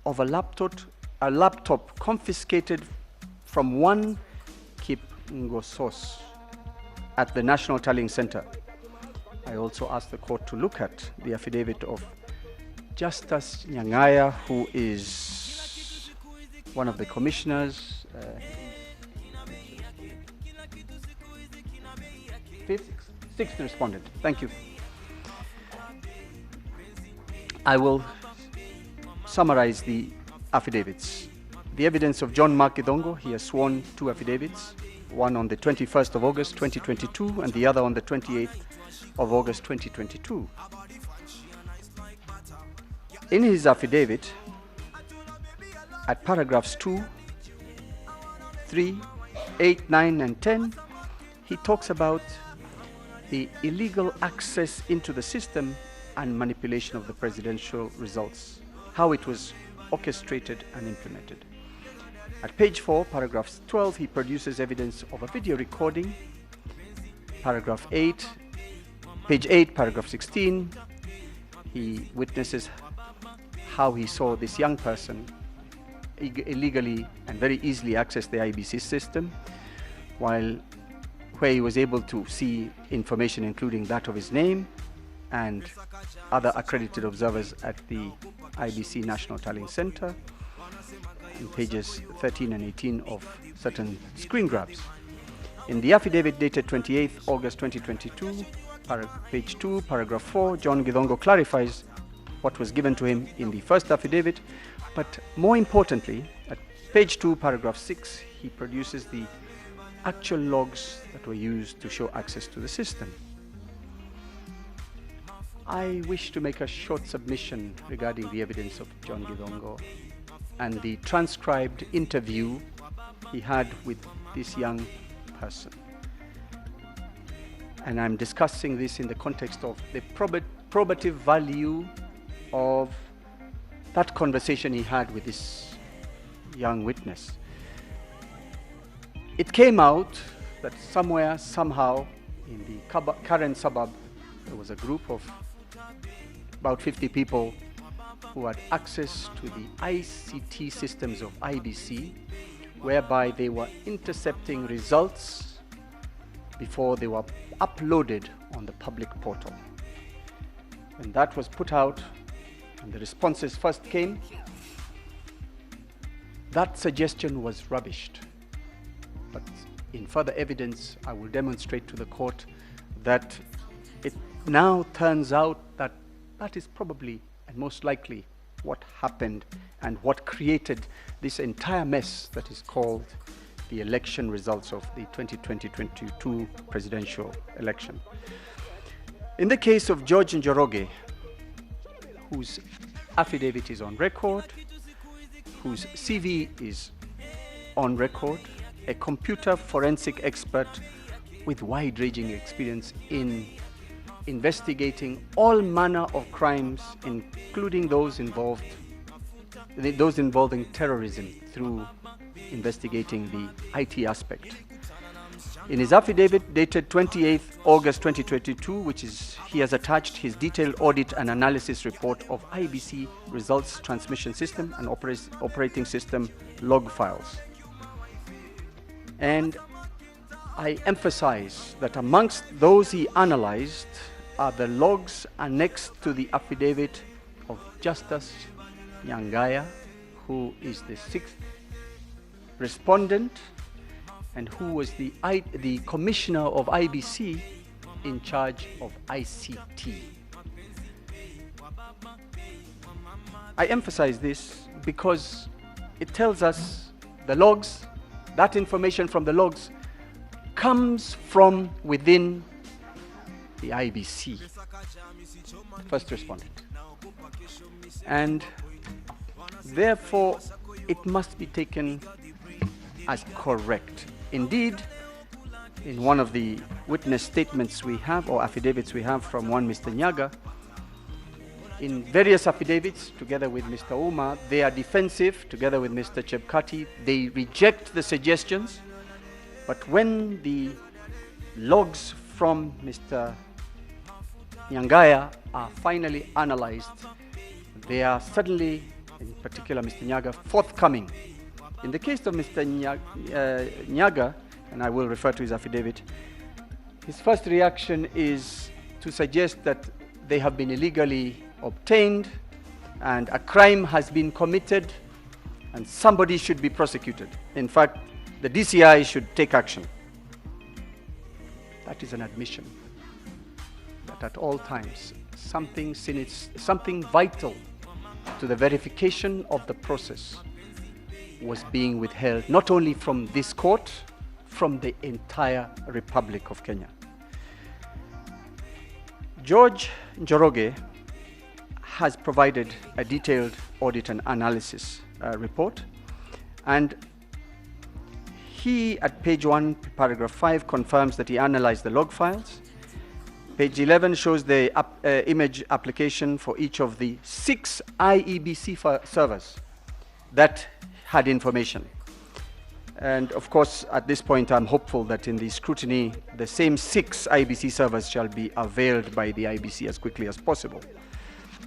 of a laptop confiscated from one Kipngo source at the National Tallying Center. I also asked the court to look at the affidavit of Justice Nyangaya, who is one of the commissioners, sixth respondent. Thank you. I will summarize the affidavits. The evidence of John Mark Githongo, he has sworn 2 affidavits, one on the 21st of August 2022 and the other on the 28th of August 2022. In his affidavit, at paragraphs 2, 3, 8, 9, and 10, he talks about the illegal access into the system and manipulation of the presidential results, how it was orchestrated and implemented. At page 4, paragraph 12, he produces evidence of a video recording. Paragraph 8, page 8, paragraph 16, he witnesses how he saw this young person illegally and very easily access the IEBC system, where he was able to see information including that of his name and other accredited observers at the IEBC National Tallying Center, in pages 13 and 18 of certain screen grabs. In the affidavit dated 28th August 2022, page 2, paragraph 4, John Githongo clarifies what was given to him in the first affidavit, but more importantly, at page 2, paragraph 6, he produces the actual logs that were used to show access to the system. I wish to make a short submission regarding the evidence of John Githongo and the transcribed interview he had with this young person. And I'm discussing this in the context of the probative value of that conversation he had with this young witness. It came out that somewhere, somehow, in the current suburb, there was a group of about 50 people who had access to the ICT systems of IEBC, whereby they were intercepting results before they were uploaded on the public portal. When that was put out and the responses first came, that suggestion was rubbished. But in further evidence, I will demonstrate to the court that it now turns out that that is probably and most likely what happened and what created this entire mess that is called the election results of the 2020-22 presidential election. In the case of George Njoroge, whose affidavit is on record, whose CV is on record, a computer forensic expert with wide-ranging experience in investigating all manner of crimes, including those involving terrorism, through investigating the IT aspect. In his affidavit dated 28th August 2022, he has attached his detailed audit and analysis report of IEBC results transmission system and operating system log files. And I emphasize that amongst those he analyzed are the logs annexed to the affidavit of Justice Nyangaya, who is the 6th respondent and who was the commissioner of IEBC in charge of ICT. I emphasize this because it tells us the logs, that information from the logs comes from within the IEBC, first respondent. And therefore, it must be taken as correct. Indeed, in one of the witness statements we have, or affidavits we have from one Mr. Nyaga, in various affidavits, together with Mr. Uma, they are defensive, together with Mr. Chebkati, they reject the suggestions, but when the logs from Mr. Nyangaya are finally analyzed, they are suddenly in particular Mr. Nyaga, forthcoming. In the case of Mr. Nyaga, and I will refer to his affidavit, his first reaction is to suggest that they have been illegally obtained and a crime has been committed and somebody should be prosecuted. In fact, the DCI should take action. That is an admission that at all times something vital to the verification of the process was being withheld, not only from this court, from the entire Republic of Kenya. George Njoroge has provided a detailed audit and analysis report, and he, at page 1, paragraph 5, confirms that he analyzed the log files. Page 11 shows the image application for each of the 6 IEBC servers that had information. And of course, at this point, I'm hopeful that in the scrutiny, the same 6 IEBC servers shall be availed by the IEBC as quickly as possible.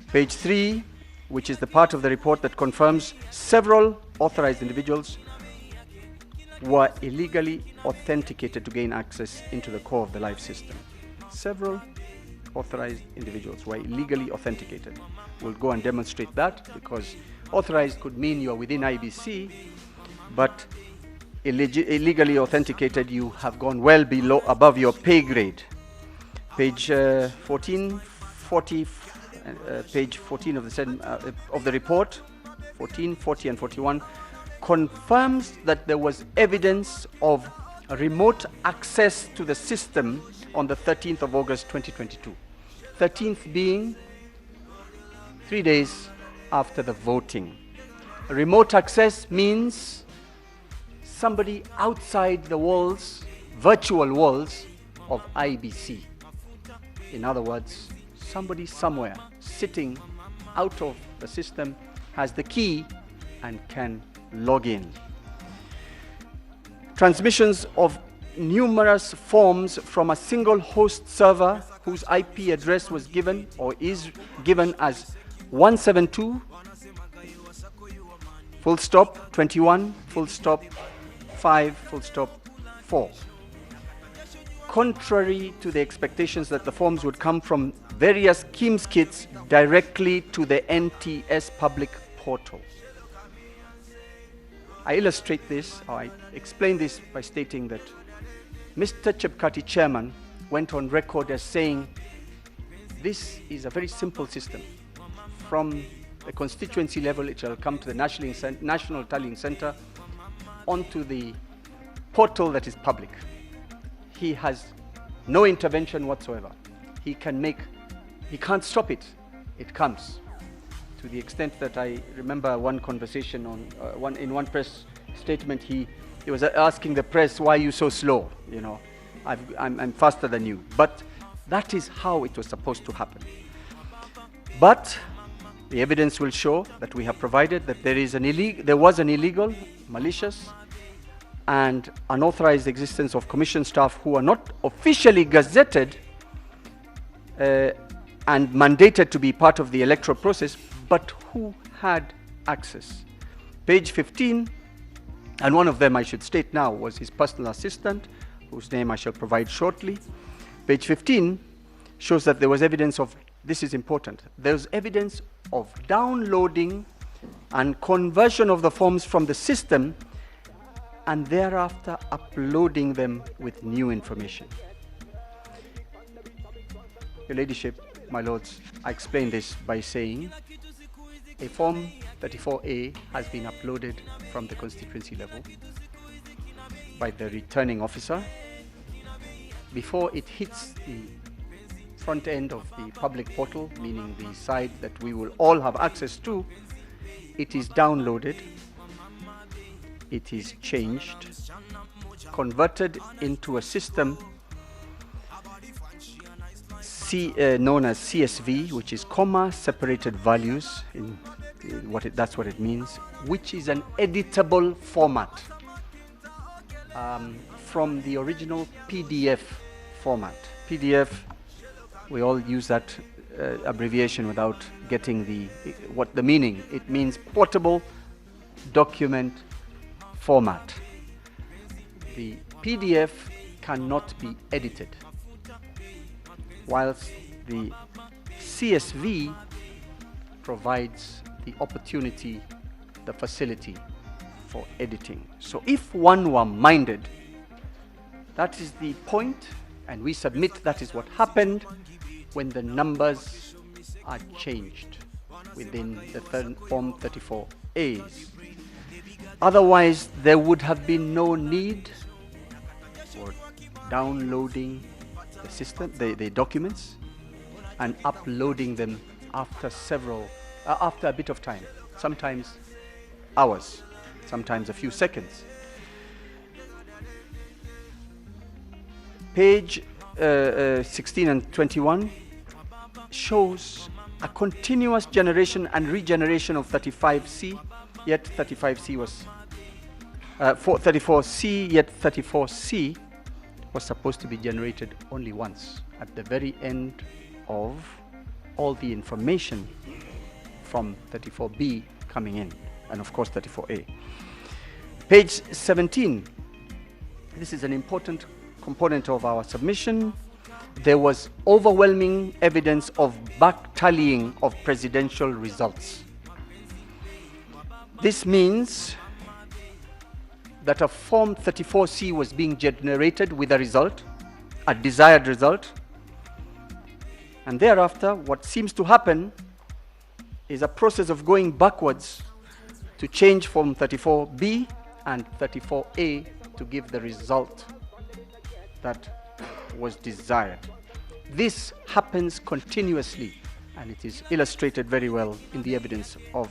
Page 3, which is the part of the report that confirms several authorized individuals were illegally authenticated to gain access into the core of the live system. Several authorized individuals were illegally authenticated. We'll go and demonstrate that, because authorized could mean you are within IEBC, but illegally authenticated, you have gone well above your pay grade. Page 14, 40, page 14 of the report, 14, 40, and 41, confirms that there was evidence of remote access to the system on the 13th of August 2022. 13th being 3 days after the voting. Remote access means somebody outside the walls, virtual walls of IEBC. In other words, somebody somewhere sitting out of the system has the key and can log in. Transmissions of numerous forms from a single host server whose IP address was given or is given as 172 full stop 21 full stop 5 full stop 4. Contrary to the expectations that the forms would come from various KIMS kits directly to the NTS public portal. I illustrate this, or I explain this by stating that Mr. Chepkati, chairman, went on record as saying this is a very simple system. From the constituency level, it shall come to the National Tallying Center, onto the portal that is public. He has no intervention whatsoever. He can't stop it. It comes. To the extent that I remember one conversation on in one press statement, he was asking the press, "Why are you so slow? You know, I'm faster than you." But that is how it was supposed to happen. But the evidence will show that we have provided that there was an illegal, malicious, and unauthorized existence of commission staff who are not officially gazetted and mandated to be part of the electoral process, but who had access. Page 15, and one of them I should state now was his personal assistant, whose name I shall provide shortly. Page 15 shows that there was evidence of, this is important, there was evidence of downloading and conversion of the forms from the system and thereafter uploading them with new information. Your Ladyship, my Lords, I explain this by saying a Form 34A has been uploaded from the constituency level by the returning officer. Before it hits the front end of the public portal, meaning the side that we will all have access to, it is downloaded, it is changed, converted into a system known as CSV, which is comma separated values, that's what it means, which is an editable format from the original PDF format. PDF, we all use that abbreviation without getting what the meaning. It means portable document format. The PDF cannot be edited, whilst the CSV provides the opportunity, the facility for editing. So if one were minded, that is the point, and we submit that is what happened when the numbers are changed within the Form 34As. Otherwise, there would have been no need for downloading the system, the documents, and uploading them after after a bit of time, sometimes hours, sometimes a few seconds. Page 16 and 21 shows a continuous generation and regeneration of 35C, yet 35C was 34C, yet 34C was supposed to be generated only once at the very end of all the information from 34B coming in, and of course 34A. Page 17, this is an important component of our submission. There was overwhelming evidence of back-tallying of presidential results. This means that a Form 34C was being generated with a result, a desired result, and thereafter what seems to happen is a process of going backwards to change Form 34B and 34A to give the result that was desired. This happens continuously, and it is illustrated very well in the evidence of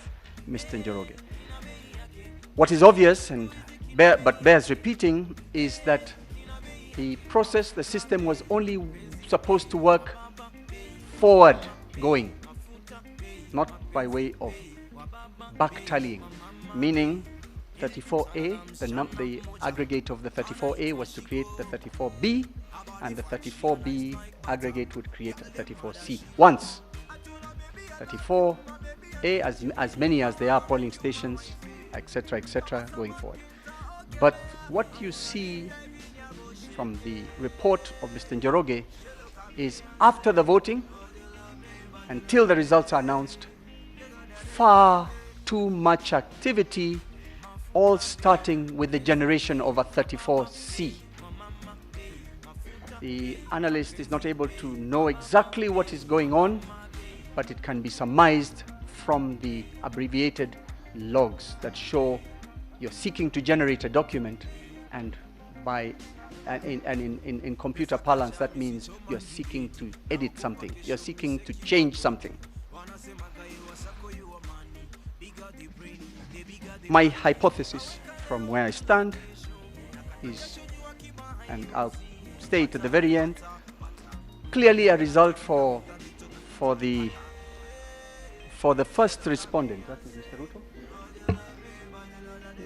Mr. Njoroge. What is obvious but bears repeating is that the process, the system was only supposed to work forward going, not by way of back tallying, meaning 34A, the aggregate of the 34A was to create the 34B, and the 34B aggregate would create a 34C. Once 34A, as many as there are polling stations, etc., going forward. But what you see from the report of Mr. Njoroge is after the voting, until the results are announced, far too much activity, all starting with the generation of a 34C. The analyst is not able to know exactly what is going on, but it can be surmised from the abbreviated logs that show you're seeking to generate a document, and in computer parlance that means you're seeking to edit something, you're seeking to change something. My hypothesis from where I stand is, and I'll state at the very end, clearly a result for the first respondent, that is Mr. Ruto,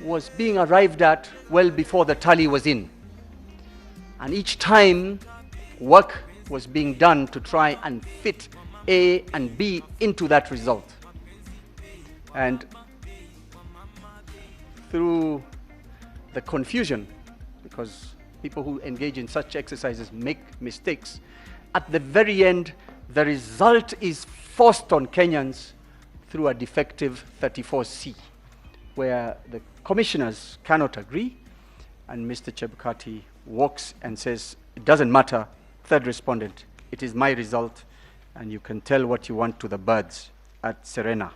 was being arrived at well before the tally was in. And each time work was being done to try and fit A and B into that result. And through the confusion, because people who engage in such exercises make mistakes, at the very end, the result is forced on Kenyans through a defective 34C, where the commissioners cannot agree, and Mr. Chebukati walks and says, it doesn't matter, third respondent, it is my result, and you can tell what you want to the birds at Serena.